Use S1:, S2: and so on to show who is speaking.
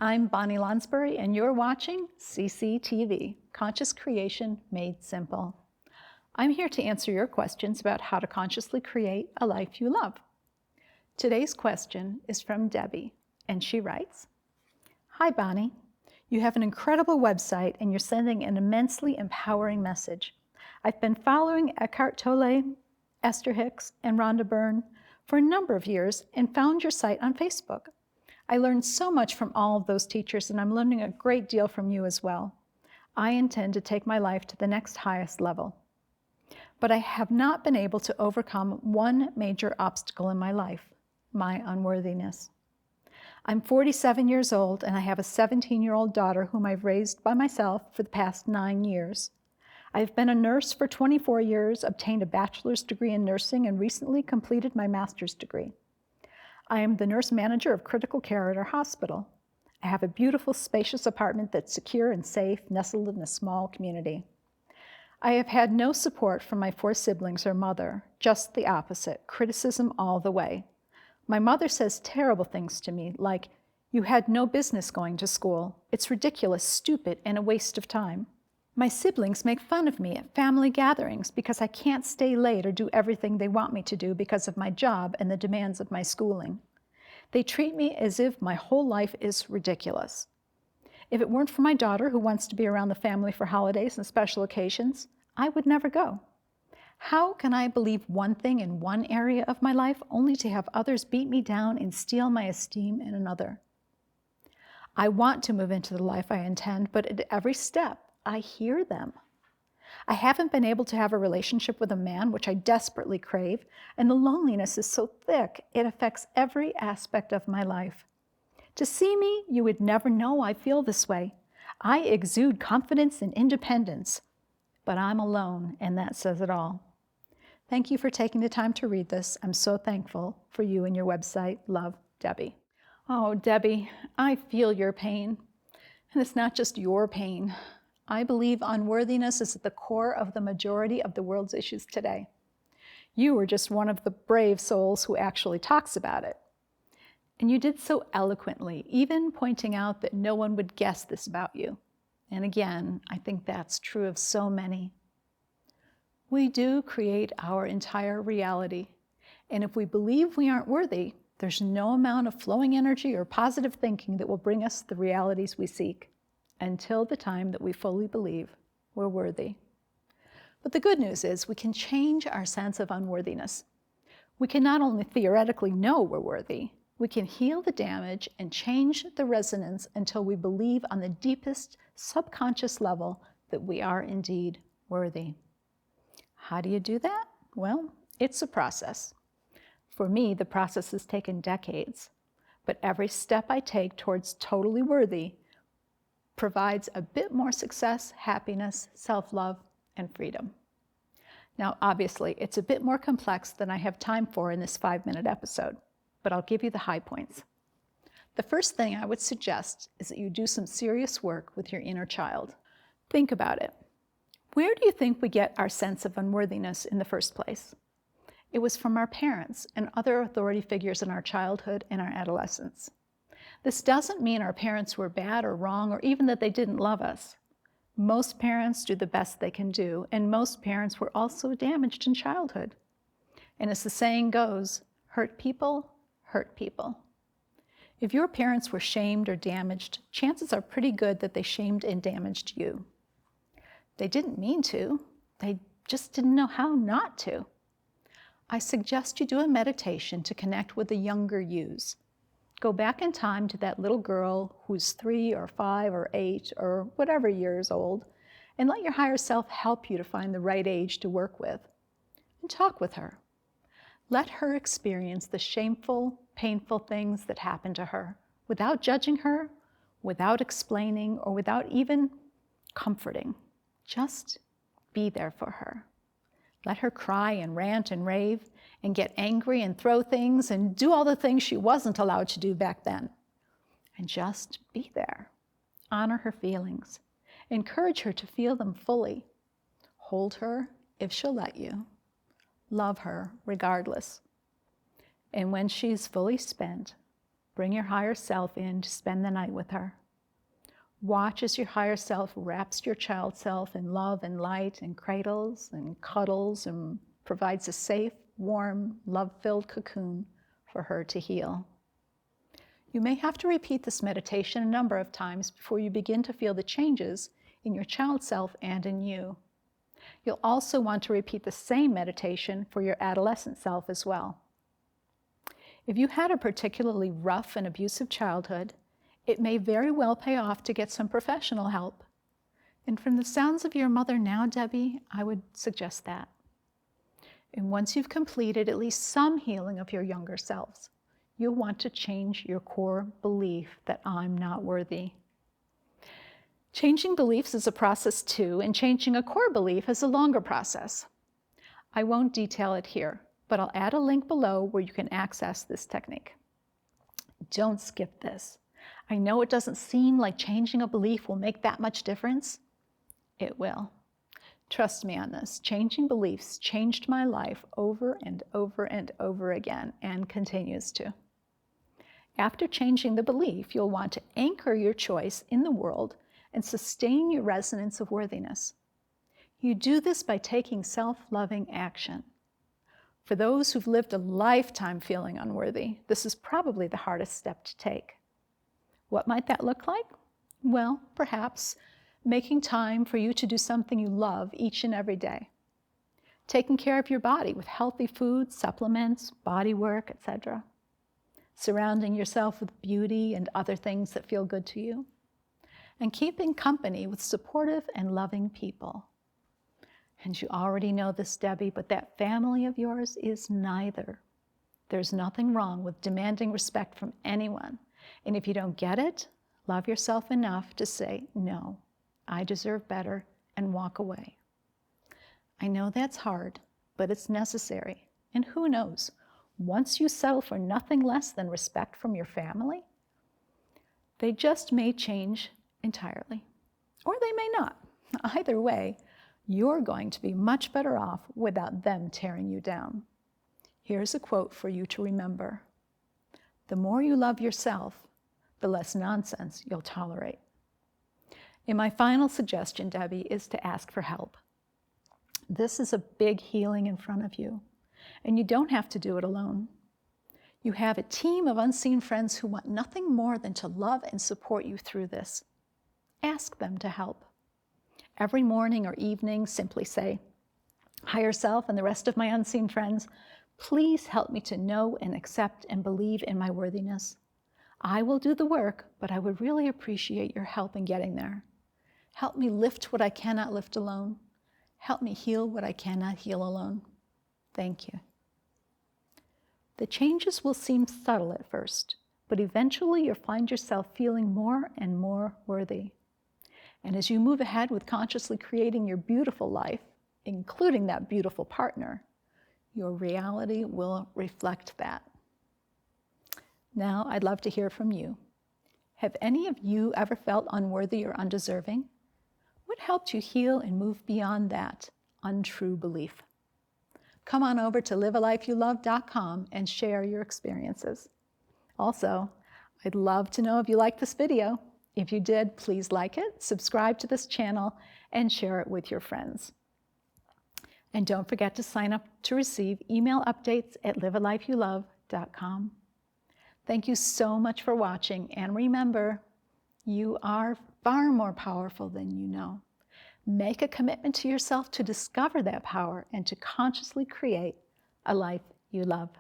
S1: I'm Bonnie Lonsbury, and you're watching CCTV, Conscious Creation Made Simple. I'm here to answer your questions about how to consciously create a life you love. Today's question is from Debbie, and she writes, "Hi Bonnie, you have an incredible website and you're sending an immensely empowering message. I've been following Eckhart Tolle, Esther Hicks, and Rhonda Byrne for a number of years and found your site on Facebook. I learned so much from all of those teachers, and I'm learning a great deal from you as well. I intend to take my life to the next highest level. But I have not been able to overcome one major obstacle in my life, my unworthiness. I'm 47 years old, and I have a 17-year-old daughter whom I've raised by myself for the past 9 years. I've been a nurse for 24 years, obtained a bachelor's degree in nursing, and recently completed my master's degree. I am the nurse manager of critical care at our hospital. I have a beautiful, spacious apartment that's secure and safe, nestled in a small community. I have had no support from my 4 siblings or mother, just the opposite, criticism all the way. My mother says terrible things to me, like, "You had no business going to school. It's ridiculous, stupid, and a waste of time." My siblings make fun of me at family gatherings because I can't stay late or do everything they want me to do because of my job and the demands of my schooling. They treat me as if my whole life is ridiculous. If it weren't for my daughter, who wants to be around the family for holidays and special occasions, I would never go. How can I believe one thing in one area of my life only to have others beat me down and steal my esteem in another? I want to move into the life I intend, but at every step, I hear them. I haven't been able to have a relationship with a man, which I desperately crave, and the loneliness is so thick, it affects every aspect of my life. To see me, you would never know I feel this way. I exude confidence and independence, but I'm alone, and that says it all. Thank you for taking the time to read this. I'm so thankful for you and your website. Love, Debbie." Oh, Debbie, I feel your pain, and it's not just your pain. I believe unworthiness is at the core of the majority of the world's issues today. You were just one of the brave souls who actually talks about it. And you did so eloquently, even pointing out that no one would guess this about you. And again, I think that's true of so many. We do create our entire reality. And if we believe we aren't worthy, there's no amount of flowing energy or positive thinking that will bring us the realities we seek, until the time that we fully believe we're worthy. But the good news is we can change our sense of unworthiness. We can not only theoretically know we're worthy, we can heal the damage and change the resonance until we believe on the deepest subconscious level that we are indeed worthy. How do you do that? Well, it's a process. For me, the process has taken decades, but every step I take towards totally worthy provides a bit more success, happiness, self-love, and freedom. Now, obviously, it's a bit more complex than I have time for in this 5-minute episode, but I'll give you the high points. The first thing I would suggest is that you do some serious work with your inner child. Think about it. Where do you think we get our sense of unworthiness in the first place? It was from our parents and other authority figures in our childhood and our adolescence. This doesn't mean our parents were bad or wrong, or even that they didn't love us. Most parents do the best they can do, and most parents were also damaged in childhood. And as the saying goes, hurt people hurt people. If your parents were shamed or damaged, chances are pretty good that they shamed and damaged you. They didn't mean to, they just didn't know how not to. I suggest you do a meditation to connect with the younger yous. Go back in time to that little girl who's 3 or 5 or 8 or whatever years old, and let your higher self help you to find the right age to work with. And talk with her. Let her experience the shameful, painful things that happened to her, without judging her, without explaining, or without even comforting. Just be there for her. Let her cry and rant and rave and get angry and throw things and do all the things she wasn't allowed to do back then. And just be there. Honor her feelings. Encourage her to feel them fully. Hold her if she'll let you. Love her regardless. And when she's fully spent, Bring your higher self in to spend the night with her. Watch as your higher self wraps your child self in love and light and cradles and cuddles and provides a safe, warm, love-filled cocoon for her to heal. You may have to repeat this meditation a number of times before you begin to feel the changes in your child self and in you. You'll also want to repeat the same meditation for your adolescent self as well. If you had a particularly rough and abusive childhood, it may very well pay off to get some professional help. And from the sounds of your mother now, Debbie, I would suggest that. And once you've completed at least some healing of your younger selves, you'll want to change your core belief that I'm not worthy. Changing beliefs is a process too, and changing a core belief is a longer process. I won't detail it here, but I'll add a link below where you can access this technique. Don't skip this. I know it doesn't seem like changing a belief will make that much difference. It will. Trust me on this. Changing beliefs changed my life over and over and over again, and continues to. After changing the belief, you'll want to anchor your choice in the world and sustain your resonance of worthiness. You do this by taking self-loving action. For those who've lived a lifetime feeling unworthy, this is probably the hardest step to take. What might that look like? Well, perhaps making time for you to do something you love each and every day. Taking care of your body with healthy food, supplements, body work, etc. Surrounding yourself with beauty and other things that feel good to you. And keeping company with supportive and loving people. And you already know this, Debbie, but that family of yours is neither. There's nothing wrong with demanding respect from anyone. And if you don't get it, love yourself enough to say, no, I deserve better, and walk away. I know that's hard, but it's necessary. And who knows, once you settle for nothing less than respect from your family, they just may change entirely, or they may not. Either way, you're going to be much better off without them tearing you down. Here's a quote for you to remember. The more you love yourself, the less nonsense you'll tolerate. And my final suggestion, Debbie, is to ask for help. This is a big healing in front of you, and you don't have to do it alone. You have a team of unseen friends who want nothing more than to love and support you through this. Ask them to help. Every morning or evening, simply say, higher self and the rest of my unseen friends, please help me to know and accept and believe in my worthiness. I will do the work, but I would really appreciate your help in getting there. Help me lift what I cannot lift alone. Help me heal what I cannot heal alone. Thank you. The changes will seem subtle at first, but eventually you'll find yourself feeling more and more worthy. And as you move ahead with consciously creating your beautiful life, including that beautiful partner, your reality will reflect that. Now, I'd love to hear from you. Have any of you ever felt unworthy or undeserving? What helped you heal and move beyond that untrue belief? Come on over to livealifeyoulove.com and share your experiences. Also, I'd love to know if you liked this video. If you did, please like it, subscribe to this channel, and share it with your friends. And don't forget to sign up to receive email updates at livealifeyoulove.com. Thank you so much for watching, and remember, you are far more powerful than you know. Make a commitment to yourself to discover that power and to consciously create a life you love.